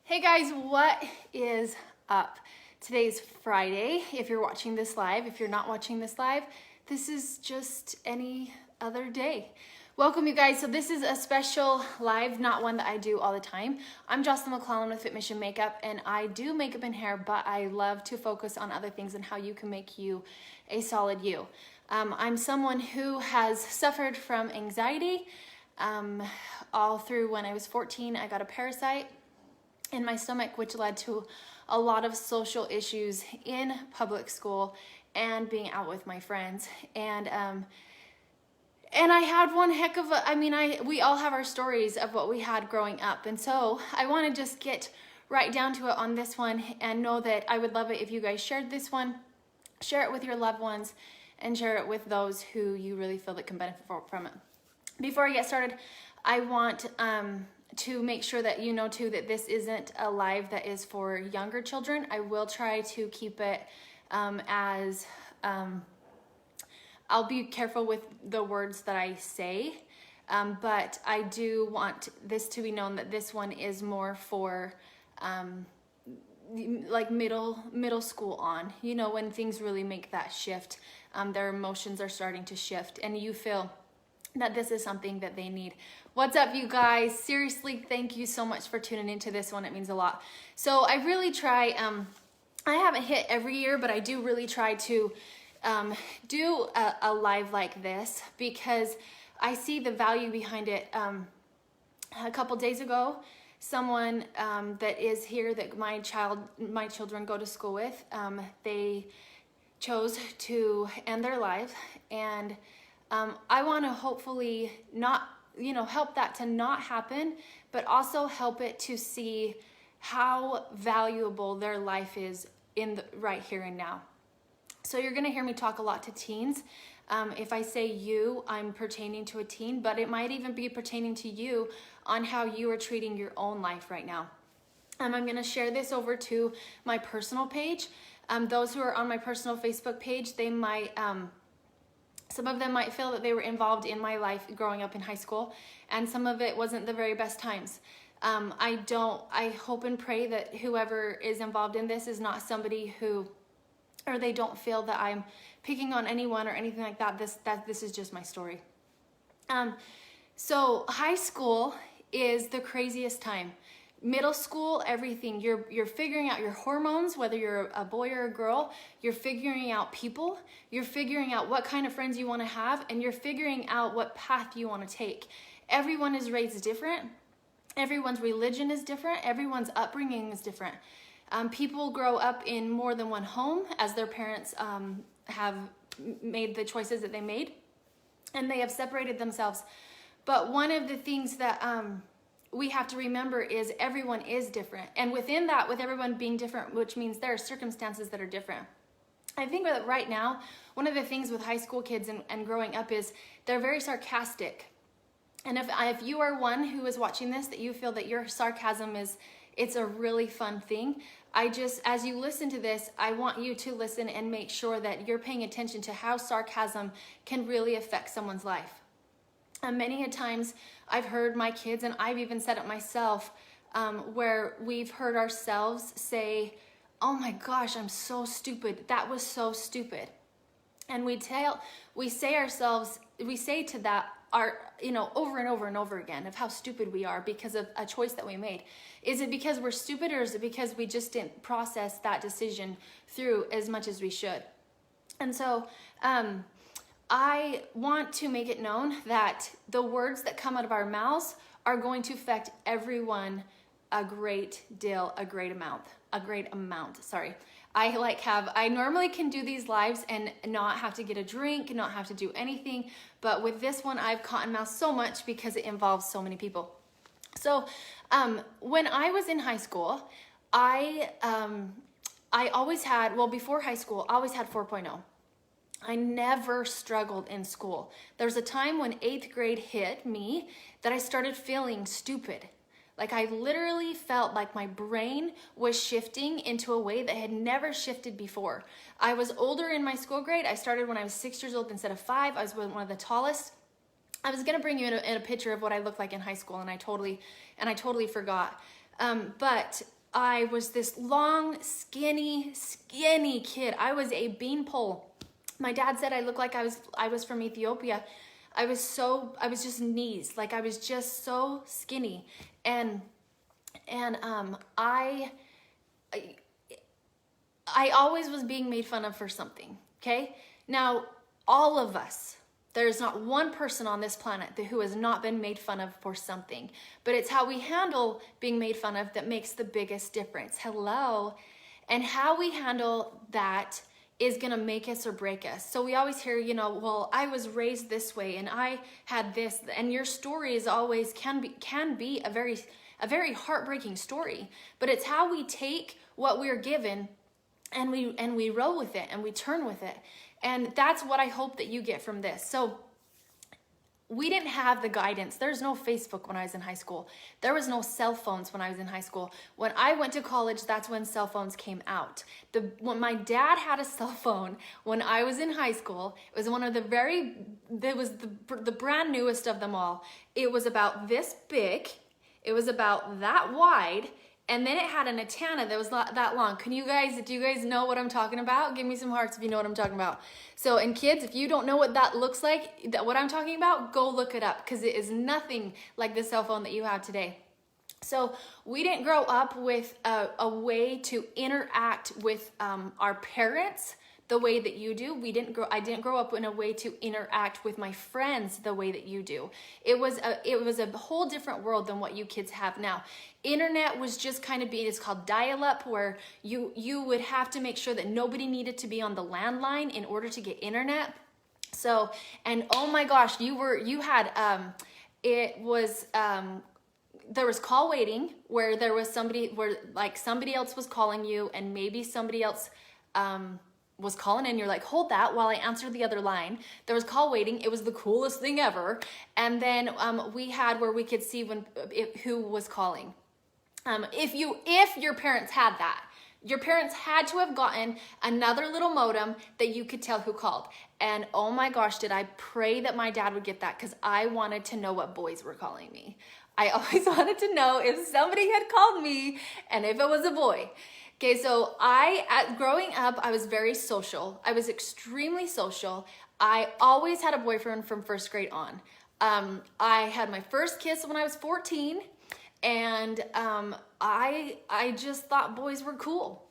Hey guys, what is up? Today's Friday. If you're watching this live, if you're not watching this live, this is just any other day. Welcome you guys. So this is a special live, not one that I do all the time. I'm Jocelyn McClellan with Fit Mission Makeup, and I do makeup and hair, but I love to focus on other things and how you can make you a solid you. I'm someone who has suffered from anxiety all through when I was 14. I got a parasite in my stomach, which led to a lot of social issues in public school and being out with my friends. And I had one heck of a, we all have our stories of what we had growing up. And so I want to just get right down to it on this one and know that I would love it if you guys shared this one, share it with your loved ones, and share it with those who you really feel that can benefit from it. Before I get started, I want to make sure that you know too that this isn't a live that is for younger children. I will try to keep it I'll be careful with the words that I say, but I do want this to be known that this one is more for like middle school on, you know, when things really make that shift, their emotions are starting to shift and you feel that this is something that they need. What's up, you guys? Seriously, thank you so much for tuning into this one. It means a lot. So I really try, I haven't hit every year, but I do really try to do a live like this because I see the value behind it. A couple days ago, someone that is here that my children go to school with, they chose to end their lives, and I want to hopefully not, help that to not happen, but also help it to see how valuable their life is in the right here and now. So you're going to hear me talk a lot to teens. If I say you, I'm pertaining to a teen, but it might even be pertaining to you on how you are treating your own life right now. I'm going to share this over to my personal page. Those who are on my personal Facebook page, they might, some of them might feel that they were involved in my life growing up in high school, and some of it wasn't the very best times. I hope and pray that whoever is involved in this is not somebody who, or they don't feel that I'm picking on anyone or anything like that. This is just my story. So high school is the craziest time. Middle school, everything. You're figuring out your hormones, whether you're a boy or a girl. You're figuring out people. You're figuring out what kind of friends you want to have, and you're figuring out what path you want to take. Everyone is raised different. Everyone's religion is different. Everyone's upbringing is different. People grow up in more than one home as their parents have made the choices that they made, and they have separated themselves. But one of the things that we have to remember is everyone is different. And within that, with everyone being different, which means there are circumstances that are different. I think that right now, one of the things with high school kids and growing up is they're very sarcastic. And if you are one who is watching this, that you feel that your sarcasm it's a really fun thing. As you listen to this, I want you to listen and make sure that you're paying attention to how sarcasm can really affect someone's life. Many a times I've heard my kids, and I've even said it myself, where we've heard ourselves say, "Oh my gosh, I'm so stupid. That was so stupid." And we say to that over and over and over again of how stupid we are because of a choice that we made. Is it because we're stupid, or is it because we just didn't process that decision through as much as we should? And so I want to make it known that the words that come out of our mouths are going to affect everyone a great amount. Sorry. I normally can do these lives and not have to get a drink, not have to do anything. But with this one, I've cottonmouthed so much because it involves so many people. So when I was in high school, I always had, before high school, I always had 4.0. I never struggled in school. There was a time when 8th grade hit me that I started feeling stupid. Like I literally felt like my brain was shifting into a way that had never shifted before. I was older in my school grade. I started when I was 6 years old instead of 5. I was one of the tallest. I was gonna bring you in a picture of what I looked like in high school, and I totally forgot. But I was this long, skinny kid. I was a beanpole. My dad said I looked like I was from Ethiopia. I was just knees. Like I was just so skinny. And I always was being made fun of for something, okay? Now, all of us, there's not one person on this planet who has not been made fun of for something, but it's how we handle being made fun of that makes the biggest difference. Hello? And how we handle that is gonna make us or break us. So we always hear, well, I was raised this way and I had this, and your story is always can be a very heartbreaking story, but it's how we take what we're given and we roll with it and we turn with it. And that's what I hope that you get from this. So we didn't have the guidance. There's no Facebook when I was in high school. There was no cell phones when I was in high school. When I went to college, that's when cell phones came out. When my dad had a cell phone when I was in high school, it was one of the brand newest of them all. It was about this big. It was about that wide. And then it had an antenna that was that long. Do you guys know what I'm talking about? Give me some hearts if you know what I'm talking about. So, and kids, if you don't know what that looks like, what I'm talking about, go look it up, because it is nothing like the cell phone that you have today. So we didn't grow up with a way to interact with our parents the way that you do. I didn't grow up in a way to interact with my friends the way that you do. It was a whole different world than what you kids have now. Internet was just kind of it's called dial-up, where you would have to make sure that nobody needed to be on the landline in order to get internet. So, and oh my gosh, there was call waiting, where there was somebody else was calling you, and maybe somebody else was calling in. You're like, hold that while I answer the other line. There was call waiting. It was the coolest thing ever. And then we had where we could see who was calling. If your parents had that, your parents had to have gotten another little modem that you could tell who called. And oh my gosh, did I pray that my dad would get that, because I wanted to know what boys were calling me. I always wanted to know if somebody had called me and if it was a boy. Okay, so growing up, I was very social. I was extremely social. I always had a boyfriend from first grade on. I had my first kiss when I was 14, and I just thought boys were cool.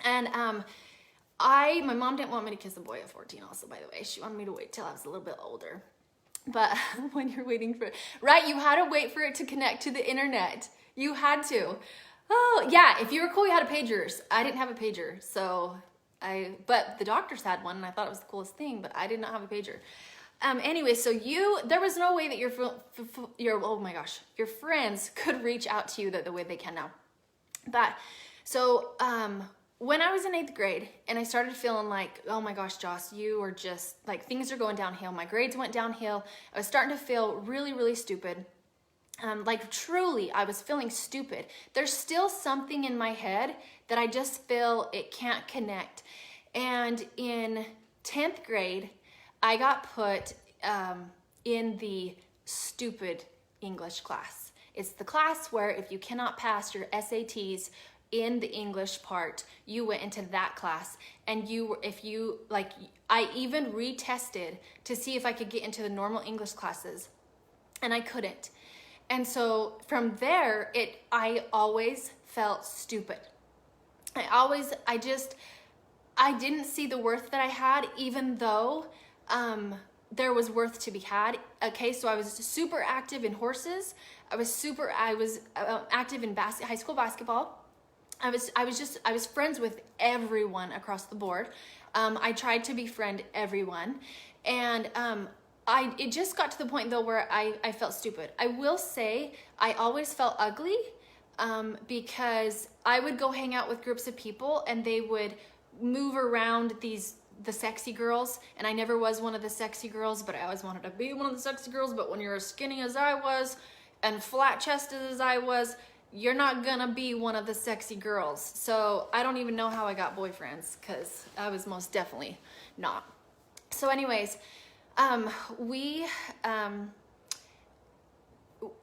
And my mom didn't want me to kiss a boy at 14 also, by the way. She wanted me to wait till I was a little bit older. But when you're waiting for it, right, you had to wait for it to connect to the internet. You had to. Oh, yeah, if you were cool, you had a pagers. I didn't have a pager, but the doctors had one, and I thought it was the coolest thing, but I did not have a pager. Anyway, so there was no way that your friends could reach out to you the way they can now. But, so, when I was in 8th grade, and I started feeling like, oh my gosh, Joss, you are just, like, things are going downhill. My grades went downhill. I was starting to feel really, really stupid. Truly, I was feeling stupid. There's still something in my head that I just feel it can't connect. And in 10th grade, I got put in the stupid English class. It's the class where if you cannot pass your SATs in the English part, you went into that class. And I even retested to see if I could get into the normal English classes, and I couldn't. And so from there, I always felt stupid. I didn't see the worth that I had, even though there was worth to be had. Okay, so I was super active in horses. I was active in high school basketball. I was friends with everyone across the board. I tried to befriend everyone, and it just got to the point though where I felt stupid. I will say I always felt ugly because I would go hang out with groups of people, and they would move around the sexy girls, and I never was one of the sexy girls, but I always wanted to be one of the sexy girls. But when you're as skinny as I was and flat chested as I was, you're not gonna be one of the sexy girls. So I don't even know how I got boyfriends, because I was most definitely not. So anyways,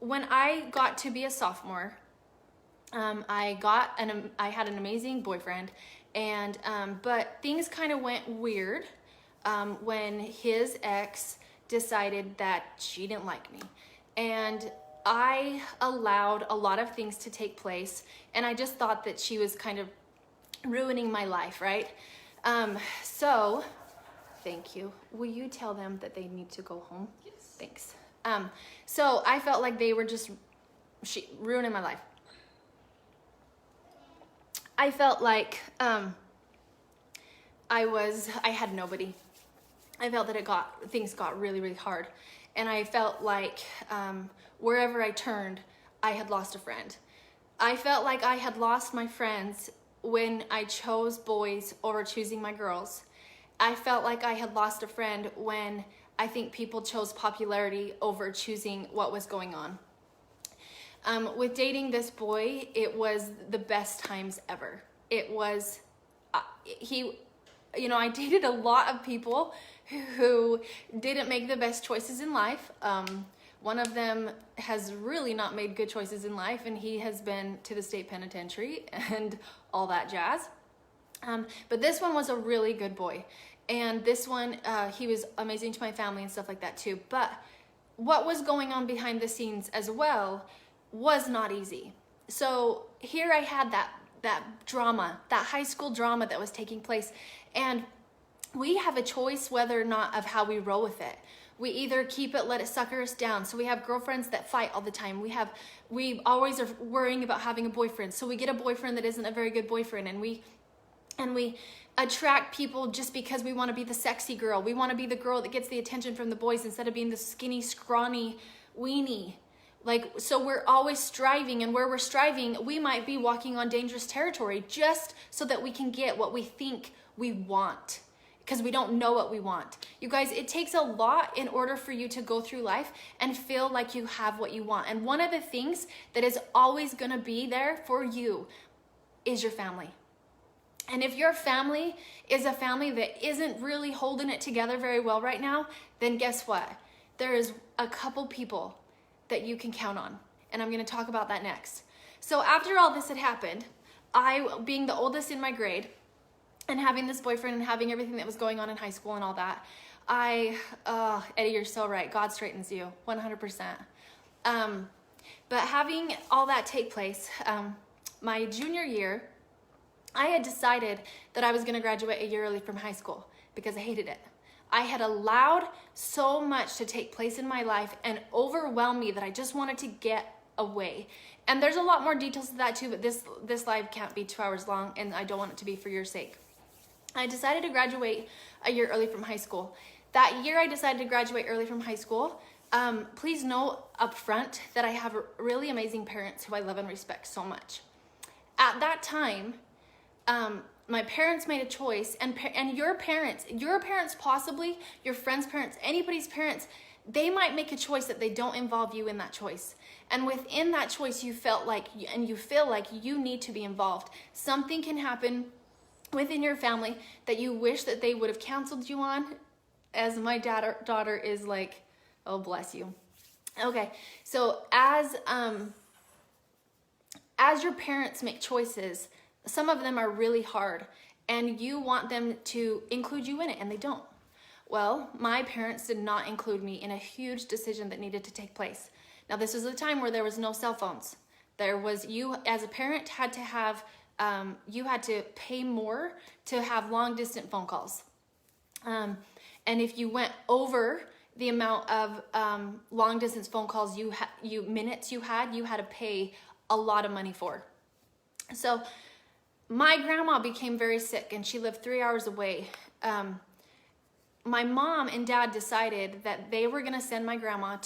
when I got to be a sophomore, I had an amazing boyfriend, and but things kind of went weird when his ex decided that she didn't like me, and I allowed a lot of things to take place, and I just thought that she was kind of ruining my life, right? So thank you. Will you tell them that they need to go home? Yes. Thanks. So I felt like they were just ruining my life. I felt like I had nobody. I felt that things got really, really hard. And I felt like wherever I turned, I had lost a friend. I felt like I had lost my friends when I chose boys over choosing my girls. I felt like I had lost a friend when I think people chose popularity over choosing what was going on. With dating this boy, it was the best times ever. It was, I dated a lot of people who didn't make the best choices in life. One of them has really not made good choices in life, and he has been to the state penitentiary and all that jazz. But this one was a really good boy. And this one, he was amazing to my family and stuff like that too. But what was going on behind the scenes as well was not easy. So here I had that drama, that high school drama that was taking place. And we have a choice whether or not of how we roll with it. We either keep it, let it sucker us down. So we have girlfriends that fight all the time. We always are worrying about having a boyfriend. So we get a boyfriend that isn't a very good boyfriend, and we attract people just because we want to be the sexy girl. We want to be the girl that gets the attention from the boys instead of being the skinny, scrawny weenie. So we're always striving, and where we're striving, we might be walking on dangerous territory just so that we can get what we think we want, because we don't know what we want. You guys, it takes a lot in order for you to go through life and feel like you have what you want. And one of the things that is always going to be there for you is your family. And if your family is a family that isn't really holding it together very well right now, then guess what? There is a couple people that you can count on. And I'm going to talk about that next. So after all this had happened, I, being the oldest in my grade and having this boyfriend and having everything that was going on in high school and all that, Eddie, you're so right. God straightens you 100%. But having all that take place, my junior year, I had decided that I was going to graduate a year early from high school because I hated it. I had allowed so much to take place in my life and overwhelm me that I just wanted to get away. And there's a lot more details to that too, but this live can't be 2 hours long, and I don't want it to be for your sake. I decided to graduate a year early from high school. That year I decided to graduate early from high school. Please note up front that I have really amazing parents who I love and respect so much. At that time, my parents made a choice, and your parents possibly, your friends' parents, anybody's parents, they might make a choice that they don't involve you in that choice. And within that choice, you feel like you need to be involved. Something can happen within your family that you wish that they would have counseled you on, as my daughter is like, oh, bless you. Okay, so as your parents make choices, some of them are really hard, and you want them to include you in it, and they don't. Well, my parents did not include me in a huge decision that needed to take place. Now, this was a time where there was no cell phones. You as a parent had to have, you had to pay more to have long distance phone calls. And if you went over the amount of long distance phone calls minutes you had to pay a lot of money for. So my grandma became very sick, and she lived 3 hours away. My mom and dad decided that they were going to send my mom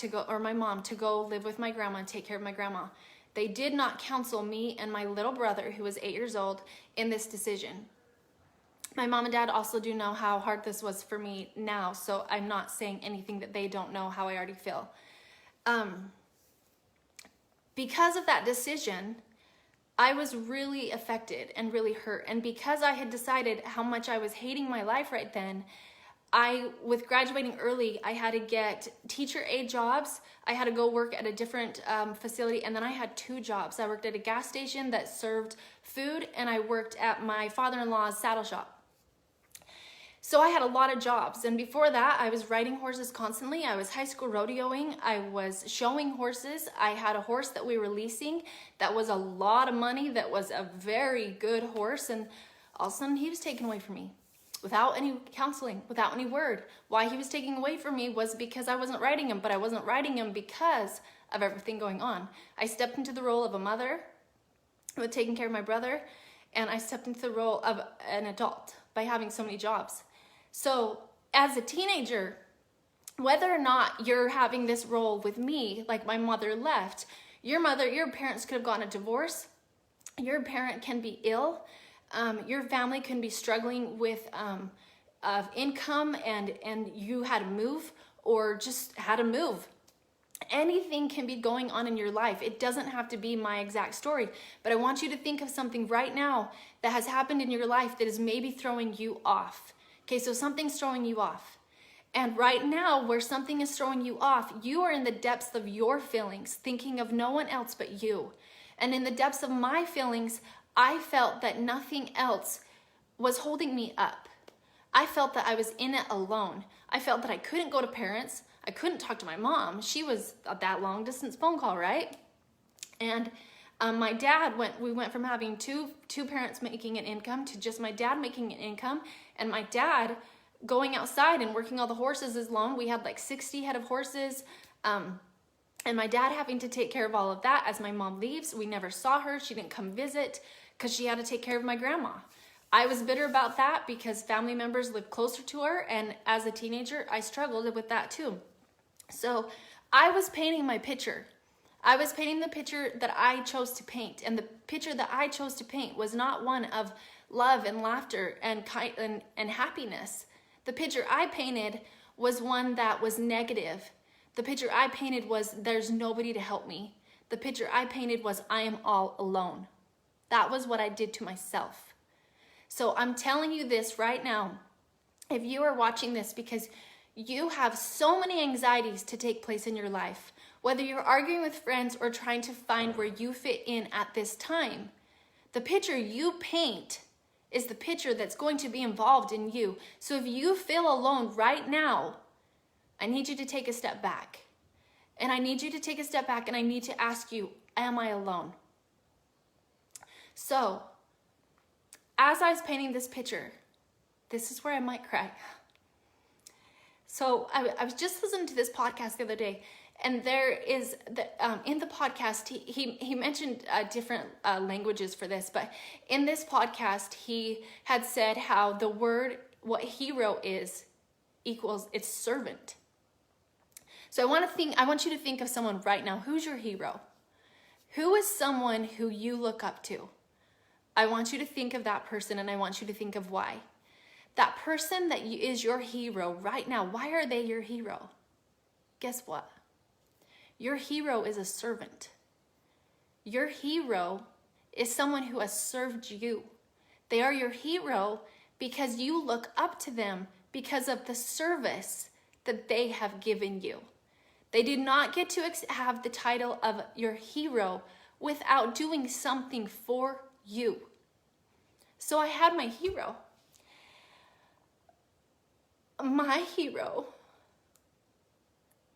to go live with my grandma and take care of my grandma. They did not counsel me and my little brother, who was 8 years old, in this decision. My mom and dad also do know how hard this was for me now, so I'm not saying anything that they don't know how I already feel. Because of that decision, I was really affected and really hurt. And because I had decided how much I was hating my life right then, with graduating early, I had to get teacher aide jobs. I had to go work at a different facility, and then I had 2 jobs. I worked at a gas station that served food, and I worked at my father-in-law's saddle shop. So I had a lot of jobs, and before that, I was riding horses constantly. I was high school rodeoing. I was showing horses. I had a horse that we were leasing that was a lot of money, that was a very good horse, and all of a sudden he was taken away from me without any counseling, without any word. Why he was taking away from me was because I wasn't riding him, but I wasn't riding him because of everything going on. I stepped into the role of a mother with taking care of my brother, and I stepped into the role of an adult by having so many jobs. So as a teenager, whether or not you're having this role with me, like my mother left, your parents could have gotten a divorce, your parent can be ill, your family can be struggling with of income, and you had to move or just had to move. Anything can be going on in your life. It doesn't have to be my exact story, but I want you to think of something right now that has happened in your life that is maybe throwing you off. Okay, so something's throwing you off. And right now, where something is throwing you off, you are in the depths of your feelings, thinking of no one else but you. And in the depths of my feelings, I felt that nothing else was holding me up. I felt that I was in it alone. I felt that I couldn't go to parents. I couldn't talk to my mom. She was that long distance phone call, right? And my dad we went from having two parents making an income to just my dad making an income, and my dad going outside and working all the horses alone. We had like 60 head of horses, and my dad having to take care of all of that as my mom leaves. We never saw her. She didn't come visit because she had to take care of my grandma. I was bitter about that because family members lived closer to her, and as a teenager, I struggled with that too. So I was painting my picture. I was painting the picture that I chose to paint, and the picture that I chose to paint was not one of love and laughter and happiness. The picture I painted was one that was negative. The picture I painted was there's nobody to help me. The picture I painted was I am all alone. That was what I did to myself. So I'm telling you this right now, if you are watching this because you have so many anxieties to take place in your life, whether you're arguing with friends or trying to find where you fit in at this time, the picture you paint is the picture that's going to be involved in you. So if you feel alone right now, I need you to take a step back. And I need you to take a step back, and I need to ask you, am I alone? So, as I was painting this picture, this is where I might cry. So I was just listening to this podcast the other day, and there is in the podcast he mentioned different languages for this, but in this podcast he had said how the word, what hero is, equals its servant. So I want you to think of someone right now. Who's your hero? Who is someone who you look up to? I want you to think of that person, and I want you to think of why. That person that is your hero right now, why are they your hero? Guess what? Your hero is a servant. Your hero is someone who has served you. They are your hero because you look up to them because of the service that they have given you. They did not get to have the title of your hero without doing something for you. So I had my hero. My hero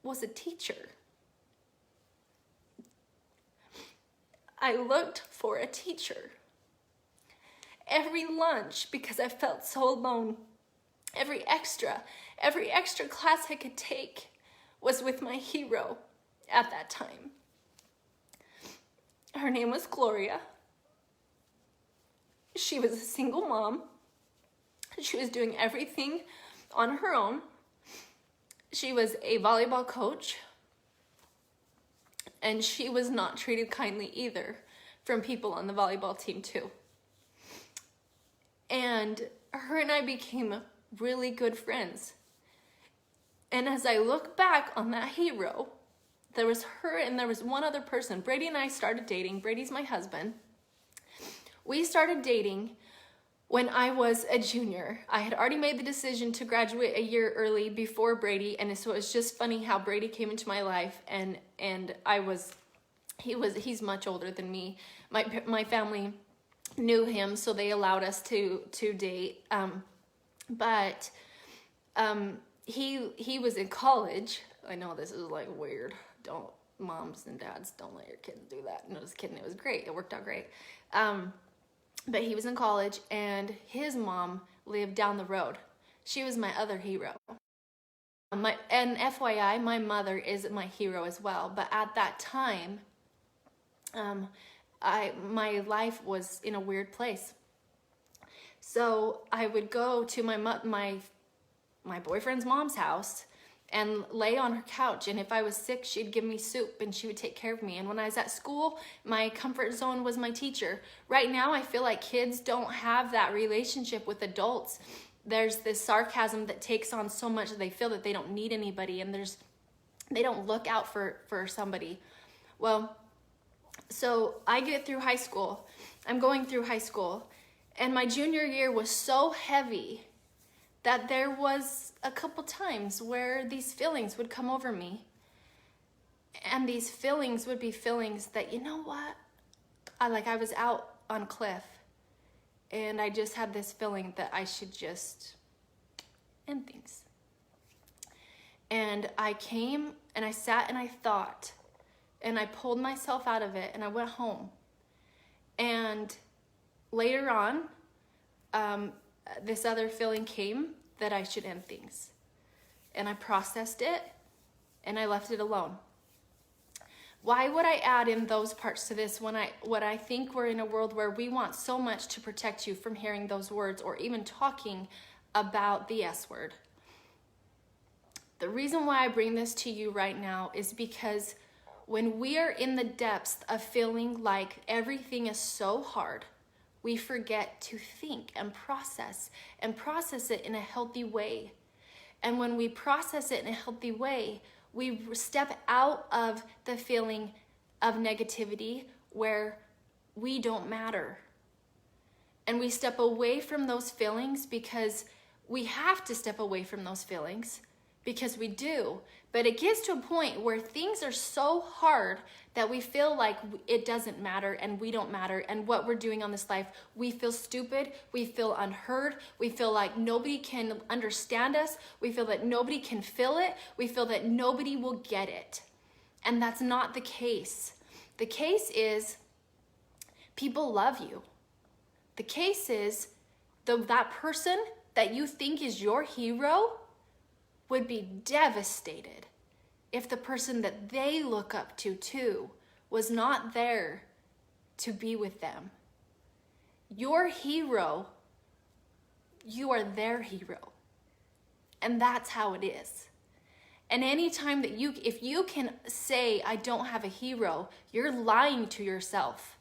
was a teacher. I looked for a teacher. Every lunch, because I felt so alone, every extra class I could take was with my hero at that time. Her name was Gloria. She was a single mom. She was doing everything on her own. She was a volleyball coach, and she was not treated kindly either from people on the volleyball team too. And her and I became really good friends. And as I look back on that hero, there was her and there was one other person. Brady and I started dating. Brady's my husband. We started dating when I was a junior. I had already made the decision to graduate a year early before Brady, and so it's just funny how Brady came into my life, and he's much older than me. My family knew him, so they allowed us to date. But he was in college. I know this is like weird. Don't, moms and dads, don't let your kids do that. No, just kidding. It was great. It worked out great. But he was in college, and his mom lived down the road. She was my other hero. And FYI, my mother is my hero as well. But at that time, my life was in a weird place. So I would go to my boyfriend's mom's house and lay on her couch, and if I was sick, she'd give me soup and she would take care of me. And when I was at school, my comfort zone was my teacher. Right now, I feel like kids don't have that relationship with adults. There's this sarcasm that takes on so much that they feel that they don't need anybody, and they don't look out for somebody. Well, so I get through high school. I'm going through high school, and my junior year was so heavy that there was a couple times where these feelings would come over me. And these feelings would be feelings that, you know what? I was out on a cliff, and I just had this feeling that I should just end things. And I came and I sat and I thought, and I pulled myself out of it, and I went home. And later on, this other feeling came that I should end things. And I processed it, and I left it alone. Why would I add in those parts to this when I think we're in a world where we want so much to protect you from hearing those words or even talking about the S word? The reason why I bring this to you right now is because when we are in the depths of feeling like everything is so hard, we forget to think and process it in a healthy way. And when we process it in a healthy way, we step out of the feeling of negativity where we don't matter. And we step away from those feelings because we have to step away from those feelings, because we do. But it gets to a point where things are so hard that we feel like it doesn't matter and we don't matter, and what we're doing on this life, we feel stupid, we feel unheard, we feel like nobody can understand us, we feel that nobody can feel it, we feel that nobody will get it. And that's not the case. The case is people love you. The case is that person that you think is your hero would be devastated if the person that they look up to too was not there to be with them. Your hero, you are their hero. And that's how it is. And anytime that if you can say, I don't have a hero, you're lying to yourself,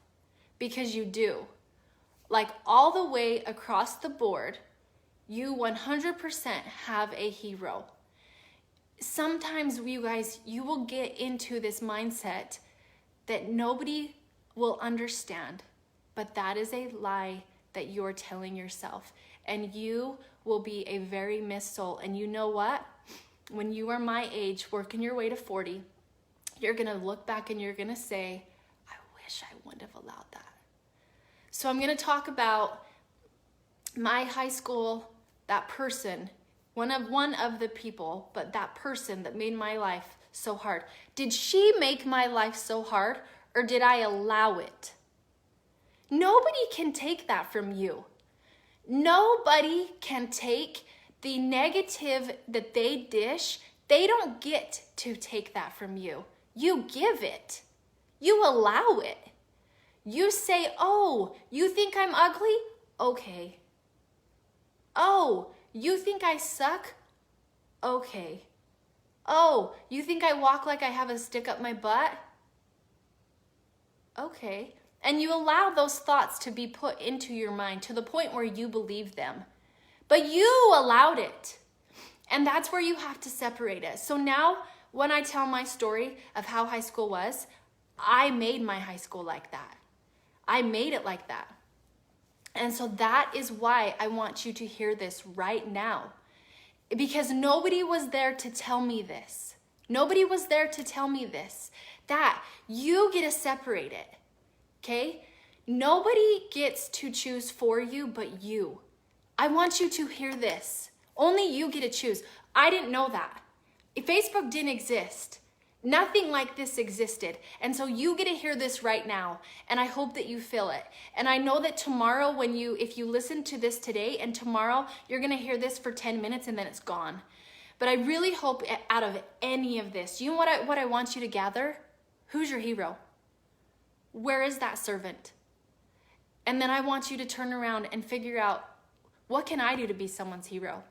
because you do. Like all the way across the board, you 100% have a hero. Sometimes you guys, you will get into this mindset that nobody will understand, but that is a lie that you're telling yourself, and you will be a very missed soul. And you know what? When you are my age, working your way to 40, you're gonna look back and you're gonna say, I wish I wouldn't have allowed that. So I'm gonna talk about my high school, that person, one of the people, but that person that made my life so hard. Did she make my life so hard, or did I allow it? Nobody can take that from you. Nobody can take the negative that they dish. They don't get to take that from you. You give it. You allow it. You say, oh, you think I'm ugly? Okay. Oh, you think I suck? Okay. Oh, you think I walk like I have a stick up my butt? Okay. And you allow those thoughts to be put into your mind to the point where you believe them. But you allowed it. And that's where you have to separate it. So now when I tell my story of how high school was, I made my high school like that. I made it like that. And so that is why I want you to hear this right now. Because nobody was there to tell me this. Nobody was there to tell me this. That you get to separate it. Okay? Nobody gets to choose for you but you. I want you to hear this. Only you get to choose. I didn't know that. If Facebook didn't exist, nothing like this existed. And so you get to hear this right now. And I hope that you feel it. And I know that tomorrow if you listen to this today and tomorrow you're going to hear this for 10 minutes and then it's gone. But I really hope out of any of this, you know what I want you to gather? Who's your hero? Where is that servant? And then I want you to turn around and figure out, what can I do to be someone's hero?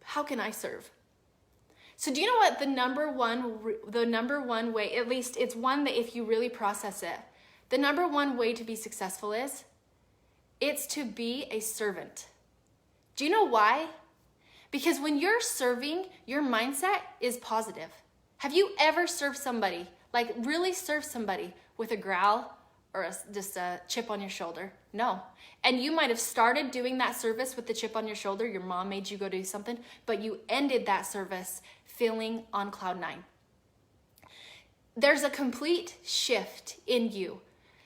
How can I serve? So do you know what the number one way, at least it's one that if you really process it, the number one way to be successful is? It's to be a servant. Do you know why? Because when you're serving, your mindset is positive. Have you ever served somebody, like really served somebody with a growl or just a chip on your shoulder? No. And you might have started doing that service with the chip on your shoulder. Your mom made you go do something, but you ended that service feeling on cloud 9. There's a complete shift in you.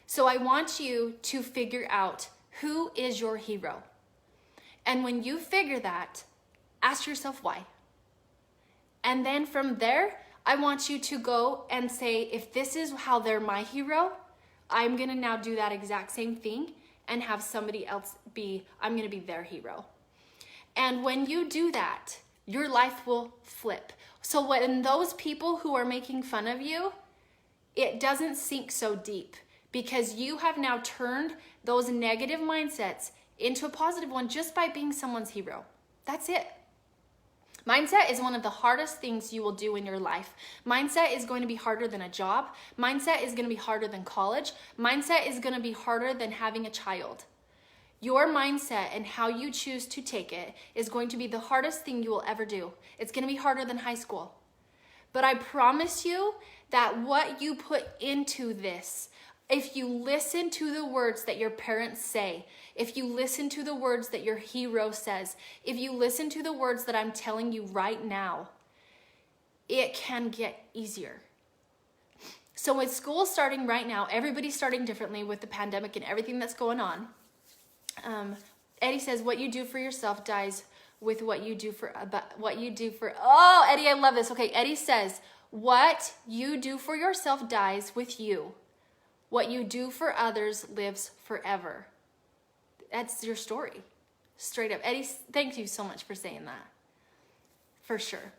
So I want you to figure out who is your hero. And when you figure that, ask yourself why. And then from there, I want you to go and say, if this is how they're my hero, I'm gonna now do that exact same thing and have somebody else I'm gonna be their hero. And when you do that, your life will flip. So when those people who are making fun of you, it doesn't sink so deep because you have now turned those negative mindsets into a positive one just by being someone's hero. That's it. Mindset is one of the hardest things you will do in your life. Mindset is going to be harder than a job. Mindset is going to be harder than college. Mindset is going to be harder than having a child. Your mindset and how you choose to take it is going to be the hardest thing you will ever do. It's going to be harder than high school. But I promise you that what you put into this, if you listen to the words that your parents say, if you listen to the words that your hero says, if you listen to the words that I'm telling you right now, it can get easier. So with school starting right now, everybody's starting differently with the pandemic and everything that's going on. Eddie says, what you do for yourself dies with what you do for, oh, Eddie, I love this. Okay, Eddie says, what you do for yourself dies with you. What you do for others lives forever. That's your story. Straight up. Eddie, thank you so much for saying that. For sure.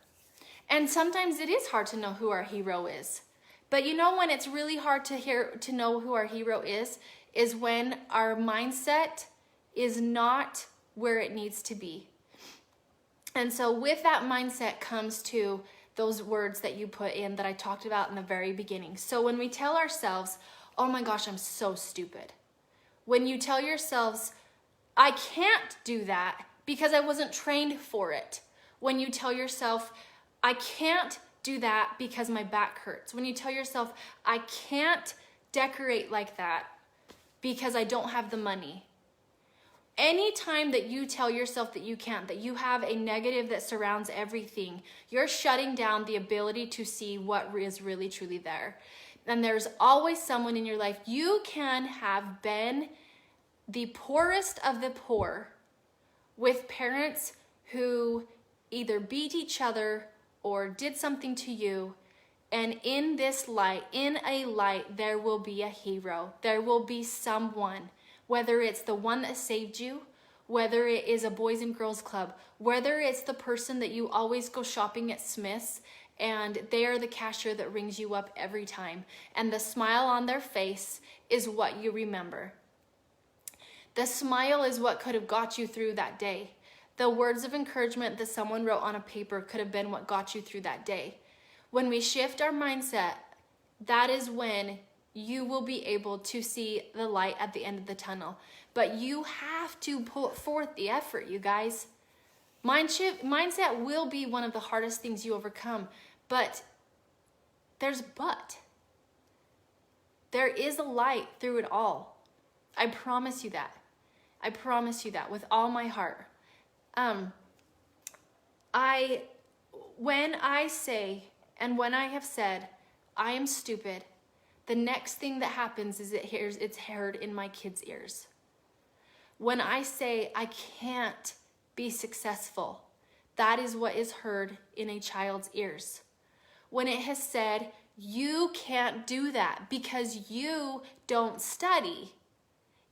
And sometimes it is hard to know who our hero is. But you know when it's really hard to know who our hero is when our mindset is not where it needs to be. And so with that mindset comes to those words that you put in that I talked about in the very beginning. So when we tell ourselves, oh my gosh, I'm so stupid. When you tell yourselves, I can't do that because I wasn't trained for it. When you tell yourself, I can't do that because my back hurts. When you tell yourself, I can't decorate like that because I don't have the money. Anytime that you tell yourself that you can't, that you have a negative that surrounds everything, you're shutting down the ability to see what is really truly there. And there's always someone in your life. You can have been the poorest of the poor with parents who either beat each other or did something to you. And in a light, there will be a hero. There will be someone, whether it's the one that saved you, whether it is a Boys and Girls Club, whether it's the person that you always go shopping at Smith's and they are the cashier that rings you up every time. And the smile on their face is what you remember. The smile is what could have got you through that day. The words of encouragement that someone wrote on a paper could have been what got you through that day. When we shift our mindset, that is when you will be able to see the light at the end of the tunnel. But you have to put forth the effort, you guys. Mindset will be one of the hardest things you overcome, but there is a light through it all. I promise you that. I promise you that with all my heart. When I say, and when I have said, I am stupid, the next thing that happens is it's heard in my kids' ears. When I say I can't be successful, that is what is heard in a child's ears. When it has said, you can't do that because you don't study,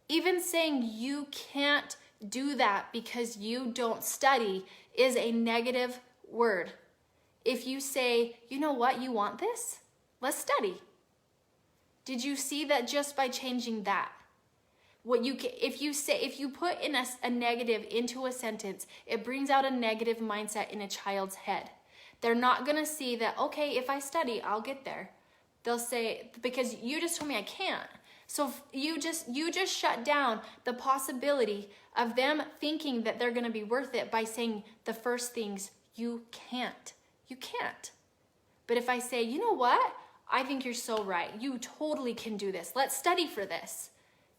even saying you can't do that because you don't study is a negative word. If you say, you know what, you want this? Let's study. Did you see that just by changing that? If you put in a negative into a sentence, it brings out a negative mindset in a child's head. They're not gonna see that, okay, if I study, I'll get there. They'll say, because you just told me I can't. So you just shut down the possibility of them thinking that they're gonna be worth it by saying the first things, you can't. You can't. But if I say, you know what? I think you're so right. You totally can do this. Let's study for this.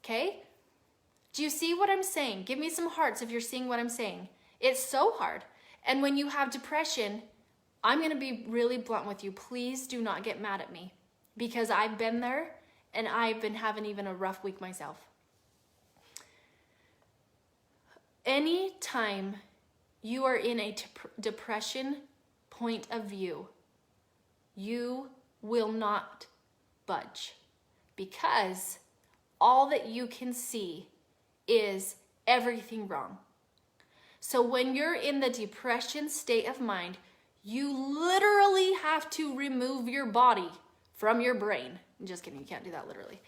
Okay? Do you see what I'm saying? Give me some hearts if you're seeing what I'm saying. It's so hard. And when you have depression, I'm going to be really blunt with you. Please do not get mad at me because I've been there and I've been having even a rough week myself. Anytime you are in a depression point of view, you will not budge because all that you can see is everything wrong. So when you're in the depression state of mind, you literally have to remove your body from your brain. I'm just kidding, you can't do that literally.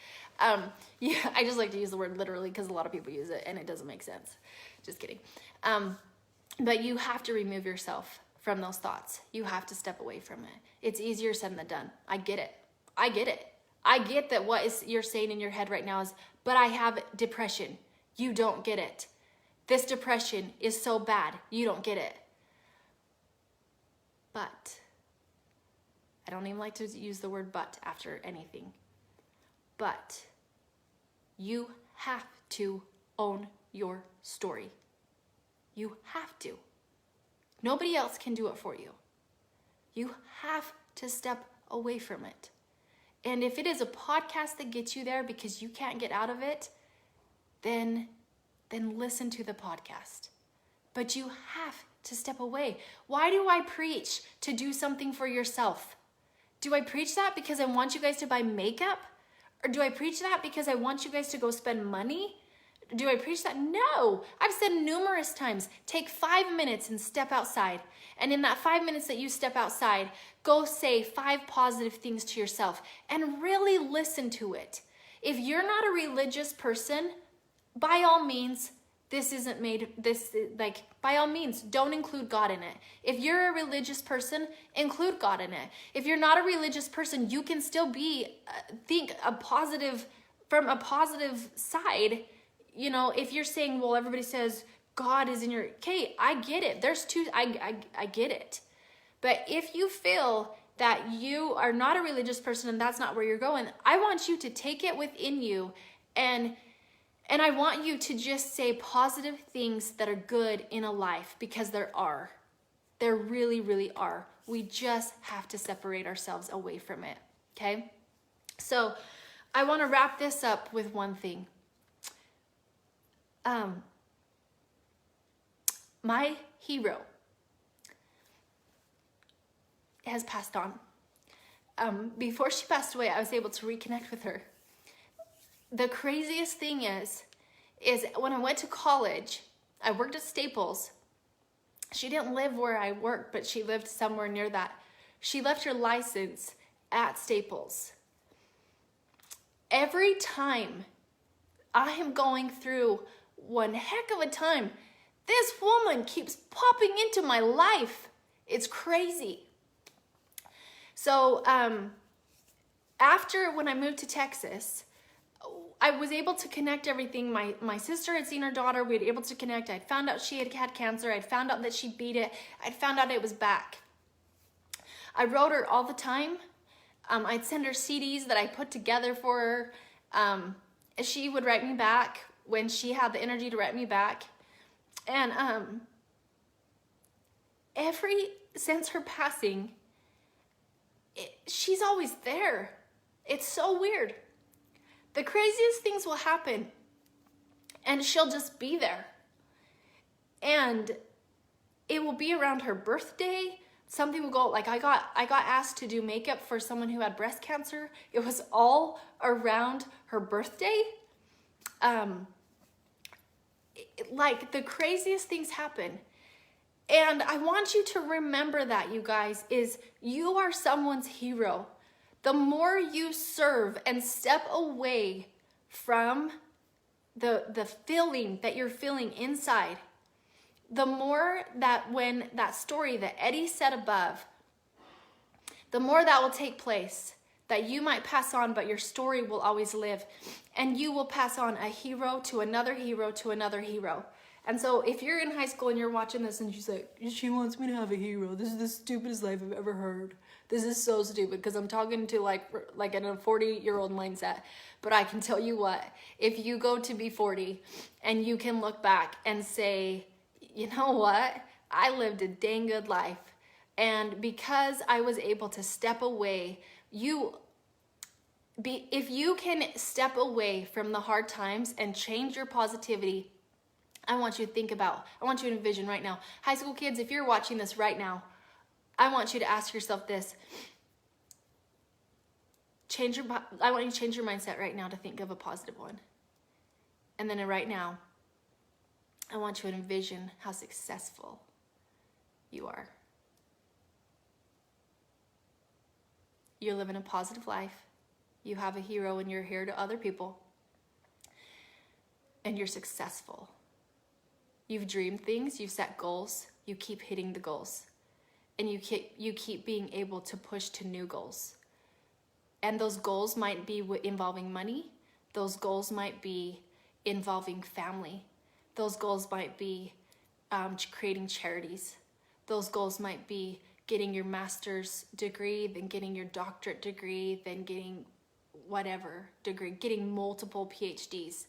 Yeah, I just like to use the word literally because a lot of people use it and it doesn't make sense. Just kidding. But you have to remove yourself from those thoughts. You have to step away from it. It's easier said than done. I get it. I get that what you're saying in your head right now is, but I have depression. You don't get it. This depression is so bad. You don't get it. But, I don't even like to use the word but after anything. But, you have to own your story. You have to. Nobody else can do it for you. You have to step away from it. And if it is a podcast that gets you there because you can't get out of it, then listen to the podcast. But you have to step away. Why do I preach to do something for yourself? Do I preach that because I want you guys to buy makeup? Or do I preach that because I want you guys to go spend money? Do I preach that? No. I've said numerous times, take 5 minutes and step outside. And in that 5 minutes that you step outside, go say 5 positive things to yourself and really listen to it. If you're not a religious person, by all means, by all means, don't include God in it. If you're a religious person, include God in it. If you're not a religious person, you can still think from a positive side. You know, if you're saying, well, everybody says God is in your, okay, I get it. I get it. But if you feel that you are not a religious person and that's not where you're going, I want you to take it within you and I want you to just say positive things that are good in a life because there are. There really, really are. We just have to separate ourselves away from it, okay? So I want to wrap this up with one thing. My hero has passed on. Before she passed away, I was able to reconnect with her. The craziest thing is when I went to college, I worked at Staples. She didn't live where I worked, but she lived somewhere near that. She left her license at Staples. Every time I am going through one heck of a time, this woman keeps popping into my life. It's crazy. So after when I moved to Texas, I was able to connect everything. My sister had seen her daughter. We were able to connect. I'd found out she had cancer. I'd found out that she beat it. I'd found out it was back. I wrote her all the time. I'd send her CDs that I put together for her. she would write me back when she had the energy to write me back. And since her passing, she's always there. It's so weird. The craziest things will happen and she'll just be there. And it will be around her birthday. Something will go, like I got asked to do makeup for someone who had breast cancer. It was all around her birthday. Like the craziest things happen. And I want you to remember that, you guys, is you are someone's hero. The more you serve and step away from the feeling that you're feeling inside, the more that when that story that Eddie said above, the more that will take place, that you might pass on, but your story will always live. And you will pass on a hero to another hero to another hero. And so if you're in high school and you're watching this and she's like, she wants me to have a hero. This is the stupidest life I've ever heard. This is so stupid, because I'm talking to like in a 40-year-old mindset. But I can tell you what, if you go to be 40 and you can look back and say, you know what? I lived a dang good life. And because I was able to step away, if you can step away from the hard times and change your positivity, I want you to envision right now. High school kids, if you're watching this right now, I want you to ask yourself this. I want you to change your mindset right now to think of a positive one. And then right now, I want you to envision how successful you are. You're living a positive life. You have a hero and you're here to other people. And you're successful. You've dreamed things, you've set goals, you keep hitting the goals. And you keep being able to push to new goals. And those goals might be involving money. Those goals might be involving family. Those goals might be creating charities. Those goals might be getting your master's degree, then getting your doctorate degree, then getting whatever degree, getting multiple PhDs.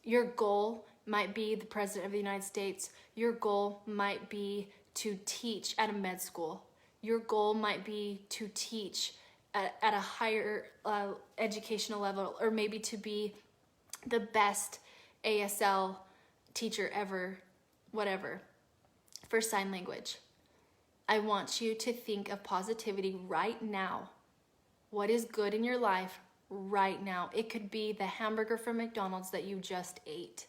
Your goal might be the President of the United States. Your goal might be to teach at a med school. Your goal might be to teach at a higher educational level, or maybe to be the best ASL teacher ever, whatever, for sign language. I want you to think of positivity right now. What is good in your life right now? It could be the hamburger from McDonald's that you just ate.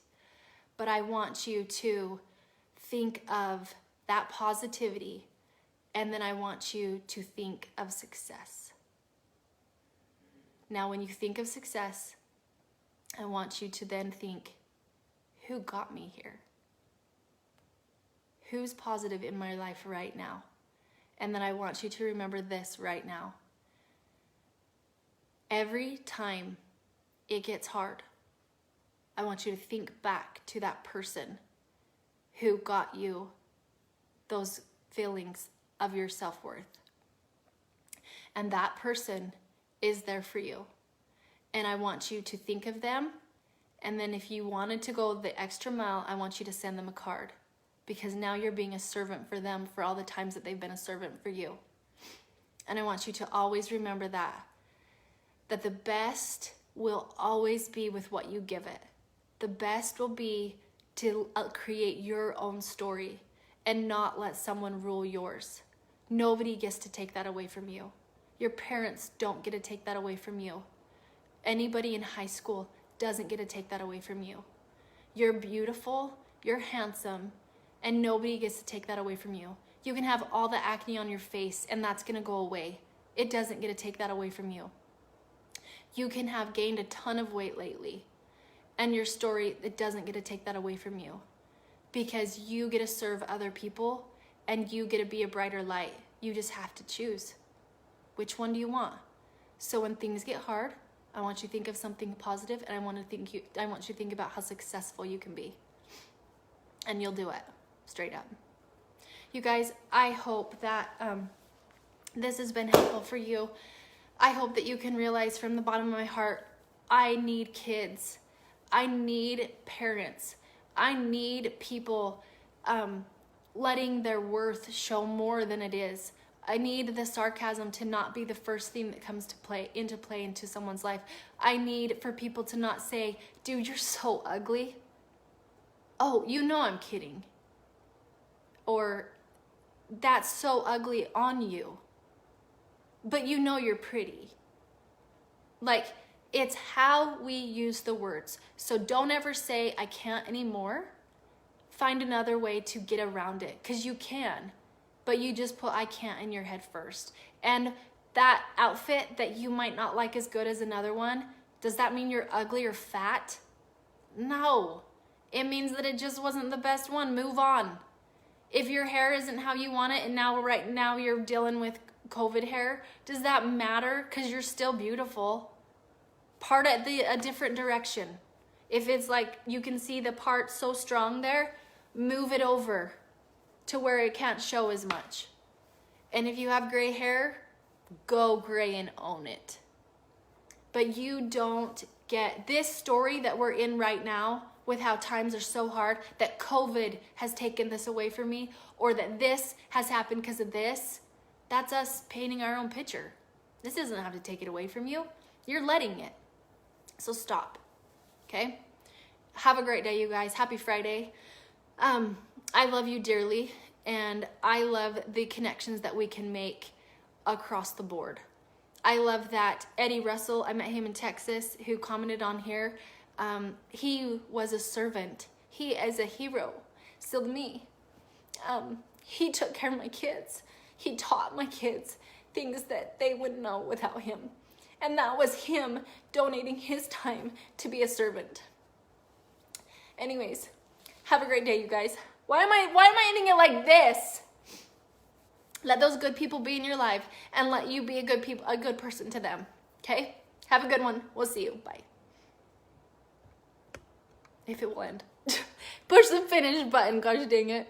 But I want you to think of that positivity, and then I want you to think of success. Now, when you think of success, I want you to then think, who got me here? Who's positive in my life right now? And then I want you to remember this right now. Every time it gets hard, I want you to think back to that person who got you those feelings of your self-worth. And that person is there for you. And I want you to think of them. And then if you wanted to go the extra mile, I want you to send them a card. Because now you're being a servant for them for all the times that they've been a servant for you. And I want you to always remember that the best will always be with what you give it. The best will be to create your own story and not let someone rule yours. Nobody gets to take that away from you. Your parents don't get to take that away from you. Anybody in high school doesn't get to take that away from you. You're beautiful, you're handsome, and nobody gets to take that away from you. You can have all the acne on your face and that's gonna go away. It doesn't get to take that away from you. You can have gained a ton of weight lately, and your story, it doesn't get to take that away from you, because you get to serve other people and you get to be a brighter light. You just have to choose. Which one do you want? So when things get hard, I want you to think of something positive, and I want you to think about how successful you can be. And you'll do it, straight up. You guys, I hope that this has been helpful for you. I hope that you can realize from the bottom of my heart I need kids. I need parents. I need people letting their worth show more than it is. I need the sarcasm to not be the first thing that comes to play into someone's life. I need for people to not say, dude, you're so ugly. Oh, you know I'm kidding. Or, that's so ugly on you. But you know you're pretty. Like, it's how we use the words. So don't ever say, I can't anymore. Find another way to get around it, because you can. But you just put I can't in your head first. And that outfit that you might not like as good as another one, does that mean you're ugly or fat? No. It means that it just wasn't the best one. Move on. If your hair isn't how you want it and now right now you're dealing with COVID hair, does that matter? Because you're still beautiful. Part at a different direction. If it's like you can see the part so strong there, move it over to where it can't show as much. And if you have gray hair, go gray and own it. But you don't get this story that we're in right now with how times are so hard, that COVID has taken this away from me, or that this has happened because of this. That's us painting our own picture. This doesn't have to take it away from you. You're letting it. So stop, okay? Have a great day, you guys. Happy Friday. I love you dearly, and I love the connections that we can make across the board. I love that Eddie Russell, I met him in Texas, who commented on here. He was a servant. He is a hero, still to me. He took care of my kids. He taught my kids things that they wouldn't know without him. And that was him donating his time to be a servant. Anyways, have a great day, you guys. Why am I ending it like this? Let those good people be in your life, and let you be a good person to them. Okay? Have a good one. We'll see you. Bye. If it will end. Push the finish button. Gosh dang it.